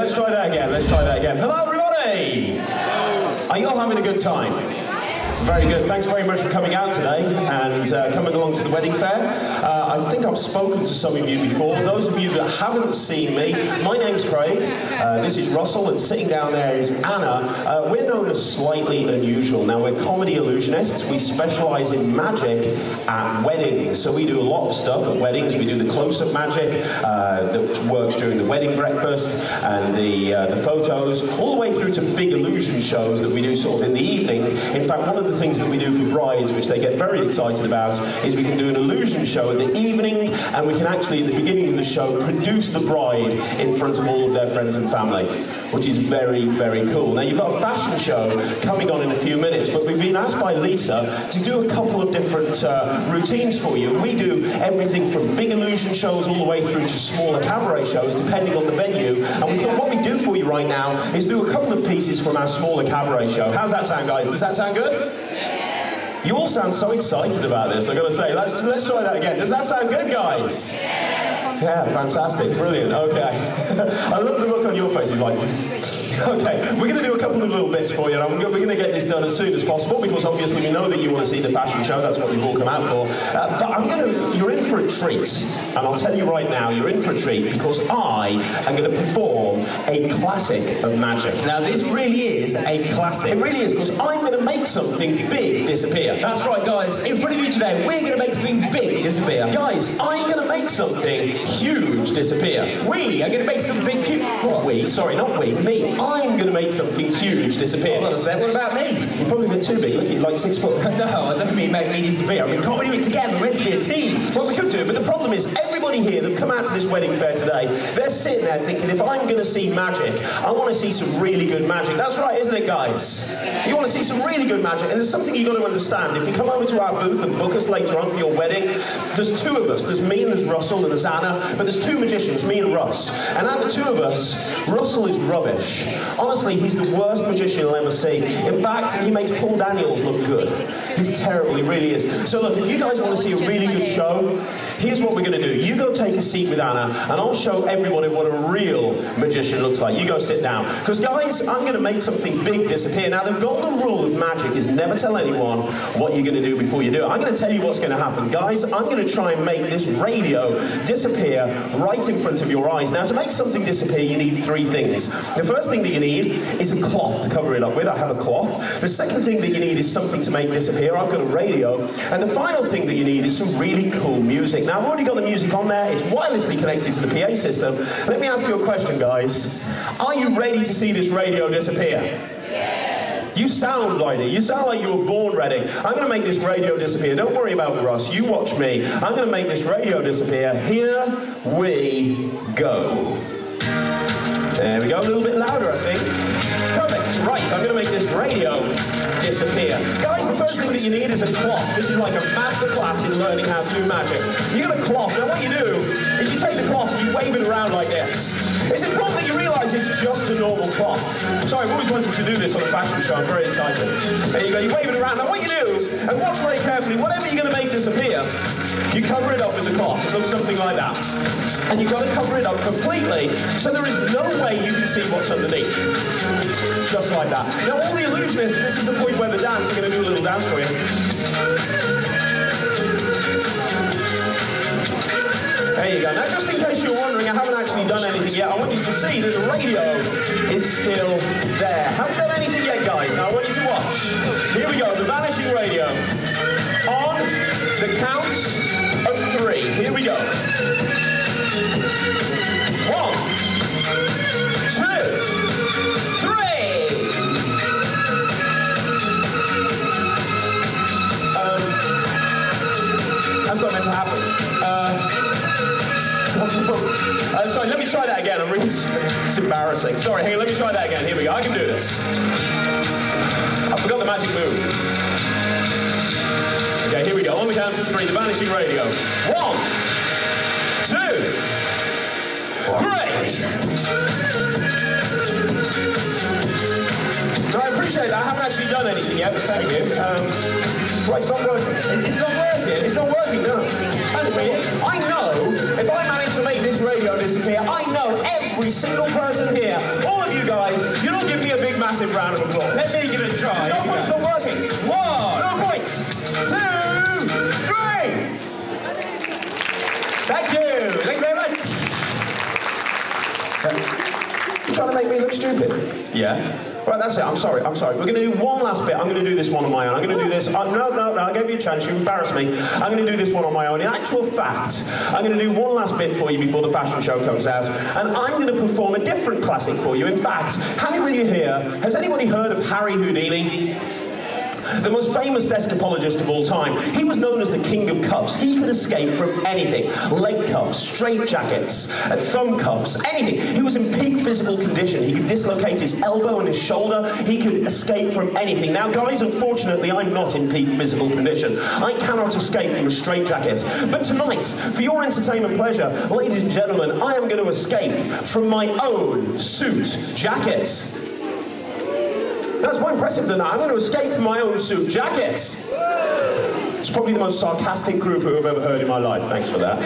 let's try that again. Let's try that again. Hello, everybody! Are you all having a good time? Very good. Thanks very much for coming out today and coming along to the wedding fair. I think I've spoken to some of you before. Those of you that haven't seen me, my name's Craig. This is Russell, and sitting down there is Anna. We're known as Slightly Unusual. Now, we're comedy illusionists. We specialise in magic at weddings. So we do a lot of stuff at weddings. We do the close-up magic that works during the wedding breakfast and the photos, all the way through to big illusion shows that we do sort of in the evening. In fact, one of the things that we do for brides, which they get very excited about, is we can do an illusion show in the evening, and we can actually, at the beginning of the show, produce the bride in front of all of their friends and family, which is very, very cool. Now, you've got a fashion show coming on in a few minutes, but we've been asked by Lisa to do a couple of different routines for you. We do everything from big illusion shows all the way through to smaller cabaret shows, depending on the venue, and we thought what we do for you right now is do a couple of pieces from our smaller cabaret show. How's that sound, guys? Does that sound good? You all sound so excited about this, I've got to say. Let's try that again. Does that sound good, guys? Yeah, fantastic, brilliant, okay. I love the look on your faces, like, okay, we're going to do a couple of little bits for you, and we're going to get this done as soon as possible, because obviously we know that you want to see the fashion show, that's what you've all come out for. But you're in for a treat, and I'll tell you right now, you're in for a treat, because I am going to perform a classic of magic. Now, this really is a classic. It really is, because I'm going to make something big disappear. That's right, guys, in front of you today, we're going to make something big disappear. Guys, I'm going to make something huge disappear. We are going to make something huge. What, we? Sorry, not we, me. I'm going to make something huge disappear. Hold on a sec, what about me? You're probably a bit too big. Look, you're like 6 foot. No, I don't mean make me disappear. I mean, can't we do it together? We're meant to be a team. Well, we could do, but the problem is, everybody here that come out to this wedding fair today, they're sitting there thinking, if I'm going to see magic, I want to see some really good magic. That's right, isn't it, guys? You want to see some really good magic, and there's something you've got to understand. If you come over to our booth and book us later on for your wedding, there's two of us. There's me and there's Russell and there's Anna, but there's two magicians, me and Russ. And out of the two of us, Russell is rubbish. Honestly, he's the worst magician you'll ever see. In fact, he makes Paul Daniels look good. He's terrible, he really is. So look, if you guys want to see a really good show, here's what we're going to do. You go take a seat with Anna, and I'll show everybody what a real magician looks like. You go sit down. Because guys, I'm going to make something big disappear. Now, the golden rule of magic is never tell anyone what you're going to do before you do it. I'm going to tell you what's going to happen. Guys, I'm going to try and make this radio disappear right in front of your eyes. Now, to make something disappear, you need three things. The first thing that you need is a cloth to cover it up with. I have a cloth. The second thing that you need is something to make disappear. I've got a radio. And the final thing that you need is some really cool music. Now, I've already got the music on there. It's wirelessly connected to the PA system. Let me ask you a question, guys. Are you ready to see this radio disappear? Yes. You sound like it. You sound like you were born ready. I'm going to make this radio disappear. Don't worry about Russ. You watch me. I'm going to make this radio disappear. Here we go. There we go. A little bit louder, I think. Perfect. Right, I'm going to make this radio disappear. Guys, the first thing that you need is a cloth. This is like a master class in learning how to do magic. You get a cloth. Now, what you do is you take the cloth and you wave it around like this. It's important that you realise it's just a normal cloth. Sorry, I've always wanted to do this on a fashion show. I'm very excited. There you go. You wave it around. Now, what you do, and watch very carefully, whatever you're going to make disappear, you cover it up with the cloth. It looks something like that. And you've got to cover it up completely, so there is no way you can see what's underneath. Just like that. Now, all the illusionists, this is the point where the dance, I'm going to do a little dance for you. There you go. Now, just in case you're wondering, I haven't actually done anything yet. I want you to see that the radio is still there. Haven't done anything yet, guys. Now, I want you to watch. Here we go, the vanishing radio. On the count of 3. Here we go. 1, 2, 3. That's not meant to happen. Sorry, let me try that again. It's embarrassing. Sorry, hang on, let me try that again. Here we go. I can do this. I forgot the magic move. Okay, here we go. On the count of 3, the vanishing radio. 1, 2, 3. So I appreciate that. I haven't actually done anything yet, but thank you. Right, it's not working. It's not working. It's not working, no. That's weird. I know, if I manage to make this radio disappear, I know every single person here massive round of applause. Let me give it a try. No points not working. 1. No points. 2, 3. Thank you. Thank you very much. You're trying to make me look stupid? Yeah. Right, that's it. I'm sorry. We're going to do one last bit. I'm going to do this one on my own. I'm going to do this. No. I gave you a chance. You embarrassed me. I'm going to do this one on my own. In actual fact, I'm going to do one last bit for you before the fashion show comes out. And I'm going to perform a different classic for you. In fact, have you here? Has anybody heard of Harry Houdini? The most famous escapologist of all time. He was known as the king of cuffs. He could escape from anything. Leg cuffs, straight jackets, thumb cuffs, anything. He was in peak physical condition. He could dislocate his elbow and his shoulder. He could escape from anything. Now guys, unfortunately, I'm not in peak physical condition. I cannot escape from a straight jacket. But tonight, for your entertainment pleasure, ladies and gentlemen, I am going to escape from my own suit jacket. That's more impressive than that. I'm going to escape from my own suit jackets. It's probably the most sarcastic group who I've ever heard in my life. Thanks for that.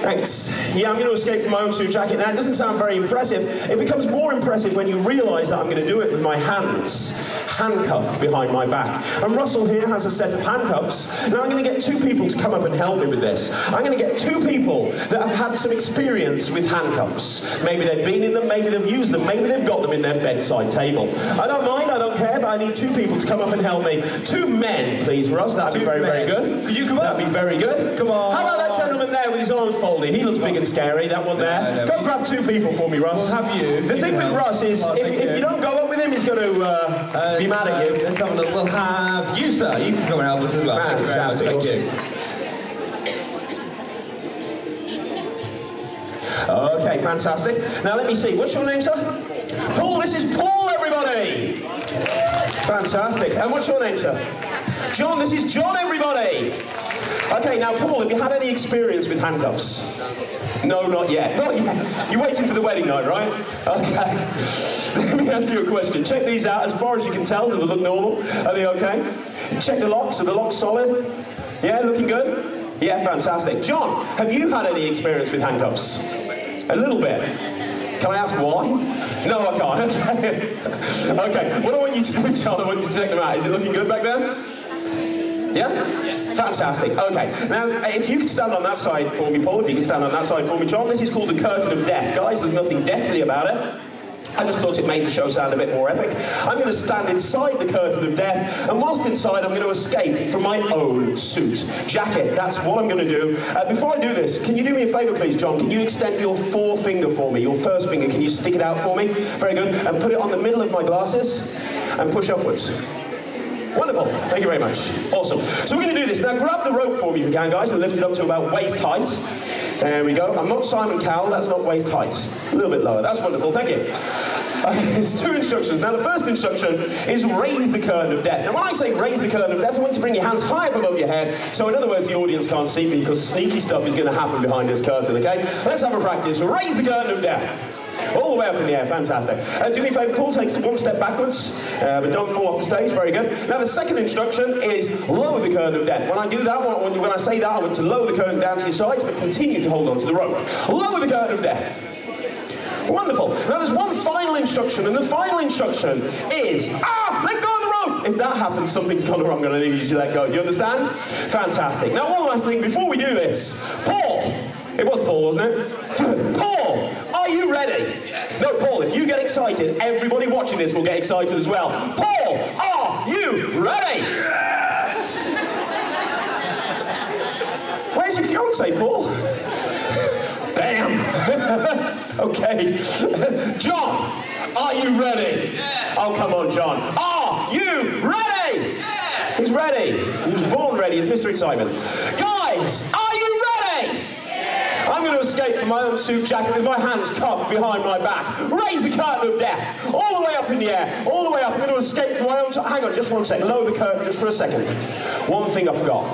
Thanks. Yeah, I'm going to escape from my own suit jacket. Now, it doesn't sound very impressive. It becomes more impressive when you realise that I'm going to do it with my hands, handcuffed behind my back. And Russell here has a set of handcuffs. Now, I'm going to get 2 people to come up and help me with this. I'm going to get 2 people that have had some experience with handcuffs. Maybe they've been in them, maybe they've used them, maybe they've got them in their bedside table. I don't mind, I don't care, but I need 2 people to come up and help me. 2 men, please, Russ. That'd be very, very good. Could you come up? That'd be very good. Come on. How about that gentleman there with his arms folded? He looks big and scary, that one there. No. Go grab 2 people for me, Russ. We'll have you. The thing with Russ is, if you don't go up with him, he's going to be mad at you. Let's have a look. We'll have you, sir. You can come and help us as well. Fantastic. Thank you. Okay, fantastic. Now let me see. What's your name, sir? Paul. This is Paul, everybody. Fantastic. And what's your name, sir? John. This is John, everybody. Okay, now Paul, have you had any experience with handcuffs? No, not yet. Not yet. You're waiting for the wedding night, right? Okay. Let me ask you a question. Check these out. As far as you can tell, do they look normal? Are they okay? Check the locks. Are the locks solid? Yeah, looking good? Yeah, fantastic. John, have you had any experience with handcuffs? A little bit. Can I ask why? No, I can't. Okay. What I want you to do, John, I want you to check them out. Is it looking good back there? Yeah? Fantastic. Okay. Now, if you could stand on that side for me, Paul, if you could stand on that side for me, John, this is called the curtain of death. Guys, there's nothing deathly about it. I just thought it made the show sound a bit more epic. I'm going to stand inside the curtain of death, and whilst inside, I'm going to escape from my own suit jacket. That's what I'm going to do. Before I do this, can you do me a favour, please, John? Can you extend your forefinger for me, your first finger? Can you stick it out for me? Very good. And put it on the middle of my glasses, and push upwards. Wonderful. Thank you very much. Awesome. So we're going to do this. Now grab the rope for me if you can, guys, and lift it up to about waist height. There we go. I'm not Simon Cowell. That's not waist height. A little bit lower. That's wonderful. Thank you. There's 2 instructions. Now the first instruction is raise the curtain of death. Now when I say raise the curtain of death, I want you to bring your hands high up above your head. So in other words, the audience can't see me because sneaky stuff is going to happen behind this curtain, okay? Let's have a practice. Raise the curtain of death. All the way up in the air, fantastic. Do me a favour, Paul, takes 1 step backwards, but don't fall off the stage, very good. Now the second instruction is lower the curtain of death. When I do that, when I say that, I want to lower the curtain down to your sides, but continue to hold on to the rope. Lower the curtain of death. Wonderful. Now there's one final instruction, and the final instruction is, let go of the rope! If that happens, something's gone wrong, I'm going to need you to let go. Do you understand? Fantastic. Now one last thing before we do this. Paul! It was Paul, wasn't it? Paul, are you ready? Yes. No, Paul, if you get excited, everybody watching this will get excited as well. Paul, are you ready? Yes! Where's your fiancé, Paul? Damn. Okay. John, are you ready? Yeah. Oh, come on, John. Are you ready? Yeah. He's ready. He was born ready. He's Mr. Excitement. Guys, are you ready? I'm going to escape from my own suit jacket with my hands cuffed behind my back. Raise the curtain of death. All the way up in the air. All the way up. I'm going to escape from my own... Hang on, just 1 second. Lower the curtain just for a second. One thing I forgot.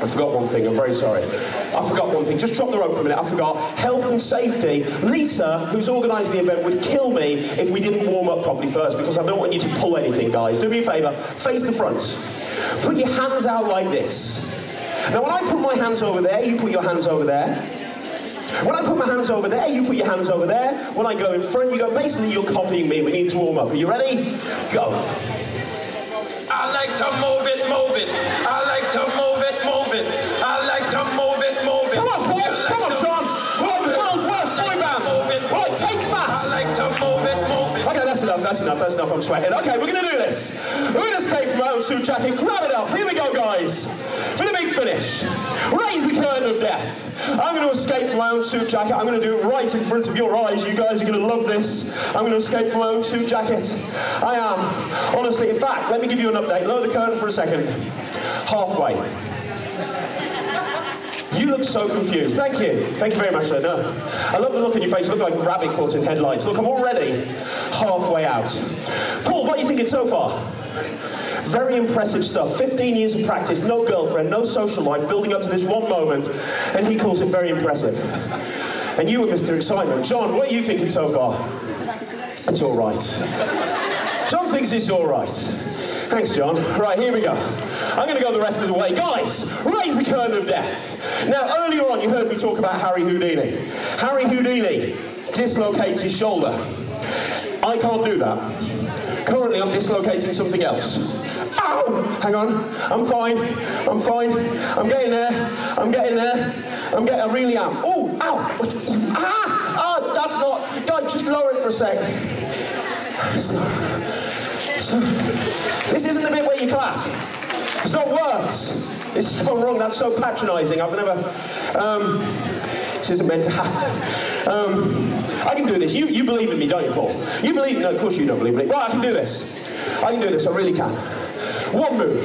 I forgot one thing. I'm very sorry. I forgot one thing. Just drop the rope for a minute. I forgot. Health and safety. Lisa, who's organising the event, would kill me if we didn't warm up properly first, because I don't want you to pull anything, guys. Do me a favour. Face the front. Put your hands out like this. Now, when I put my hands over there, you put your hands over there. When I put my hands over there, you put your hands over there. When I go in front, you go, basically you're copying me. We need to warm up. Are you ready? Go. I like to move it, move it. I like to move it, move it. I like to move it, move it. Come on, Paul. Come on, John. We're like the world's worst boy band. Right, take that. I like to move it, move it. Okay, that's enough, that's enough, that's enough, I'm sweating. Okay, we're gonna do this. We're gonna escape from our own suit jacket, grab it up, here we go, guys. For the big finish, raise the curtain of death. I'm gonna escape from my own suit jacket, I'm gonna do it right in front of your eyes, you guys are gonna love this. I'm gonna escape from my own suit jacket. I am, honestly, in fact, let me give you an update. Lower the curtain for a second. Halfway. You look so confused. Thank you. Thank you very much, sir. No. I love the look on your face. You look like a rabbit caught in headlights. Look, I'm already halfway out. Paul, what are you thinking so far? Very impressive stuff. 15 years of practice, no girlfriend, no social life, building up to this one moment, and he calls it very impressive. And you were Mr. Excitement. John, what are you thinking so far? It's all right. John thinks it's all right. Thanks, John. Right, here we go. I'm going to go the rest of the way. Guys, raise the curtain of death. Now, earlier on, you heard me talk about Harry Houdini. Harry Houdini dislocates his shoulder. I can't do that. Currently, I'm dislocating something else. Ow! Hang on. I'm fine. I'm fine. I'm getting there. I'm getting there. I really am. Oh, ow! Ah! Oh, that's not... God, just lower it for a sec. This isn't the bit where you clap. It's not words. It's so wrong. That's so patronising. I've never... this isn't meant to happen. I can do this. You believe in me, don't you, Paul? You believe... No, of course you don't believe in me. Right, I can do this. I can do this. I really can. One move,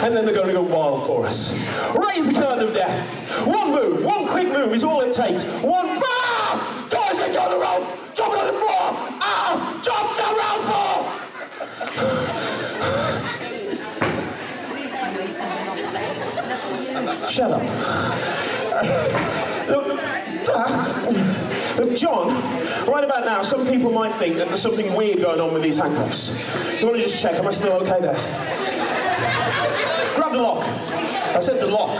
and then they're going to go wild for us. Raise the curtain of death. One move, one quick move is all it takes. One... Ah! Guys, let go of the rope! Drop it on the floor! Ah! Drop the rope, Paul! Shut up. Look, John, right about now, some people might think that there's something weird going on with these handcuffs. You want to just check, am I still okay there? Grab the lock. I said the lock.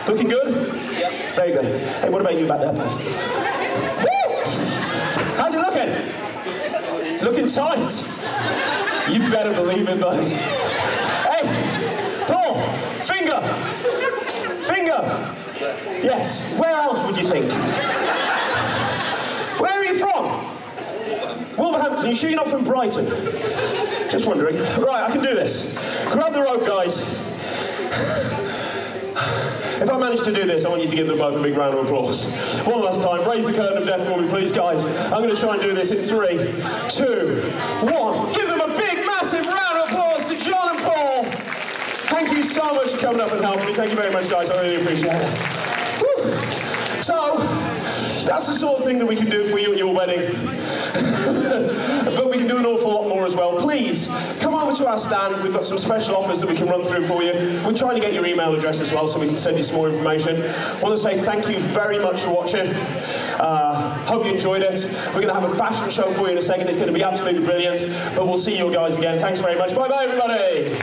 Looking good? Yep. Very good. Hey, what about you back there, Paul? Woo! How's it looking? Looking tight. You better believe it, buddy. Hey, Paul, finger. Yes, where else would you think? Where are you from? Wolverhampton. You sure you're not from Brighton? Just wondering. Right, I can do this. Grab the rope, guys. If I manage to do this, I want you to give them both a big round of applause. One last time, raise the curtain of death for me, please, guys. I'm going to try and do this in 3, 2, 1. Give them a big, massive round of applause to John and Paul. Thank you so much for coming up and helping me. Thank you very much, guys. I really appreciate it. Woo. So, that's the sort of thing that we can do for you at your wedding. But we can do an awful lot more as well. Please, come over to our stand. We've got some special offers that we can run through for you. We're trying to get your email address as well so we can send you some more information. I want to say thank you very much for watching. Hope you enjoyed it. We're going to have a fashion show for you in a second. It's going to be absolutely brilliant. But we'll see you guys again. Thanks very much. Bye-bye, everybody.